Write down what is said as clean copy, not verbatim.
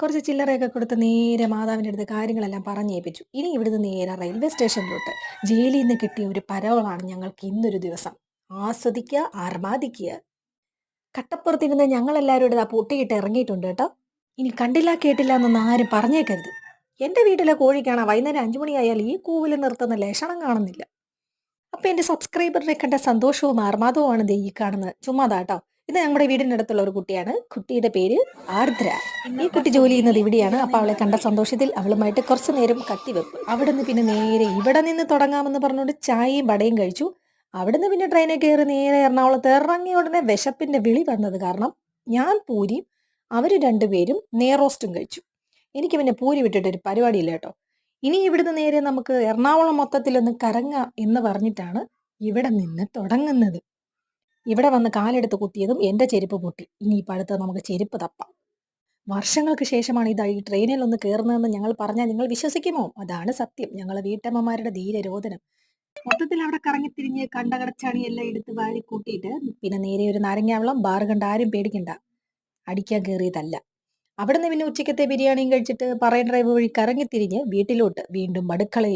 കുറച്ച് ചില്ലറയൊക്കെ കൊടുത്ത് നേരെ മാതാവിൻ്റെ അടുത്ത് കാര്യങ്ങളെല്ലാം പറഞ്ഞേൽപ്പിച്ചു. ഇനി ഇവിടുന്ന് നേരെ റെയിൽവേ സ്റ്റേഷനിലോട്ട്. ജയിലിൽ നിന്ന് കിട്ടിയ ഒരു പരോളാണ് ഞങ്ങൾക്ക് ഇന്നൊരു ദിവസം. ആസ്വദിക്കുക, ആർമാദിക്കുക. കട്ടപ്പുറത്തിരുന്ന് ഞങ്ങളെല്ലാവരും ഇവിടെ പൊട്ടിയിട്ട് ഇറങ്ങിയിട്ടുണ്ട് കേട്ടോ. ഇനി കണ്ടില്ല കേട്ടില്ല എന്നൊന്നും ആരും പറഞ്ഞേക്കരുത്. എൻ്റെ വീട്ടിലെ കോഴിക്കാണ് വൈകുന്നേരം 5 മണിയായാൽ ഈ കൂവിൽ നിർത്തുന്ന ലക്ഷണം കാണുന്നില്ല. അപ്പൊ എൻ്റെ സബ്സ്ക്രൈബറിനെ കണ്ട സന്തോഷവും ആർമാദവുമാണ് ദേ ഈ കാണുന്നത്. ചുമ്മാതാട്ടോ. ഇത് ഞങ്ങളുടെ വീടിൻ്റെ അടുത്തുള്ള ഒരു കുട്ടിയാണ്. കുട്ടിയുടെ പേര് ആർദ്ര. ഈ കുട്ടി ജോലി ചെയ്യുന്നത് ഇവിടെയാണ്. അപ്പൊ അവളെ കണ്ട സന്തോഷത്തിൽ അവളുമായിട്ട് കുറച്ചു നേരം കത്തിവെപ്പ്. അവിടുന്ന് പിന്നെ നേരെ ഇവിടെ നിന്ന് തുടങ്ങാമെന്ന് പറഞ്ഞുകൊണ്ട് ചായയും വടയും കഴിച്ചു. അവിടുന്ന് പിന്നെ ട്രെയിനിൽ കയറി നേരെ എറണാകുളത്ത് ഇറങ്ങിയ ഉടനെ വിശപ്പിന്റെ വിളി വന്നത് കാരണം ഞാൻ പൂരിയും അവര് രണ്ടുപേരും നെയ്റോസ്റ്റും കഴിച്ചു. എനിക്ക് പിന്നെ പൂരി വിട്ടിട്ട് ഒരു പരിപാടിയില്ല കേട്ടോ. ഇനി ഇവിടുന്ന് നേരെ നമുക്ക് എറണാകുളം മൊത്തത്തിലൊന്ന് കറങ്ങാം എന്ന് പറഞ്ഞിട്ടാണ് ഇവിടെ നിന്ന് തുടങ്ങുന്നത്. ഇവിടെ വന്ന് കാലെടുത്ത് കുത്തിയതും എൻ്റെ ചെരുപ്പ് പൊട്ടി. ഇനിയിപ്പോൾ അടുത്ത് നമുക്ക് ചെരുപ്പ് തപ്പാം. വർഷങ്ങൾക്ക് ശേഷമാണ് ഈ ട്രെയിനിൽ ഒന്ന് കയറുന്നതെന്ന് ഞങ്ങൾ പറഞ്ഞാൽ നിങ്ങൾ വിശ്വസിക്കുമോ? അതാണ് സത്യം. ഞങ്ങളെ വീട്ടമ്മമാരുടെ ധീരരോധനം. മൊത്തത്തിൽ അവിടെ കറങ്ങിത്തിരിഞ്ഞ് കണ്ടകടച്ചാണിയെല്ലാം എടുത്ത് വാരി കൂട്ടിയിട്ട് പിന്നെ നേരെ ഒരു നാരങ്ങാവെള്ളം ബാർ കണ്ട ആരും പേടിക്കണ്ട. അടിക്കാൻ കയറിയതല്ല. അവിടുന്ന് പിന്നെ ഉച്ചക്കത്തെ ബിരിയാണിയും കഴിച്ചിട്ട് പറയ ഡ്രൈവ് വഴി കറങ്ങിത്തിരിഞ്ഞ് വീട്ടിലോട്ട് വീണ്ടും അടുക്കളയിൽ